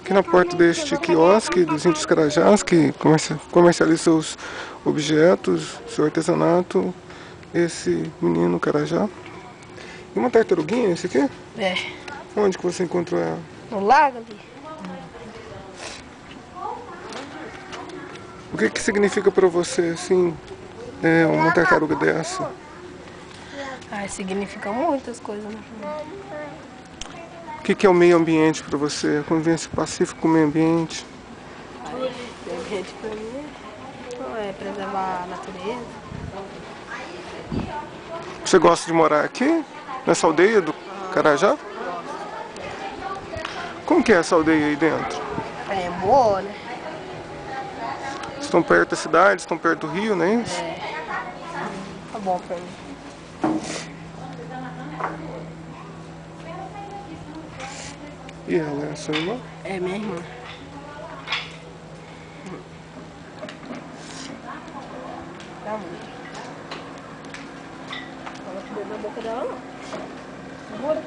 Aqui na porta deste quiosque dos Índios Carajás, que comercializa seus objetos, seu artesanato, esse menino Carajá. E uma tartaruguinha, esse aqui? É. Onde que você encontrou ela? No lago ali. O que que significa para você, assim, uma tartaruga dessa? Ah, significa muitas coisas, né? O que que é o meio ambiente para você? A convivência pacífica com o meio ambiente? O ambiente pra mim é preservar a natureza. Você gosta de morar aqui? Nessa aldeia do Carajá? Como que é essa aldeia aí dentro? É boa, né? Estão perto da cidade, estão perto do rio, não é isso? É. Tá bom pra mim. E ela é a sua irmã? É minha irmã. Tá muito. Não vai comer na boca dela, não. Segura.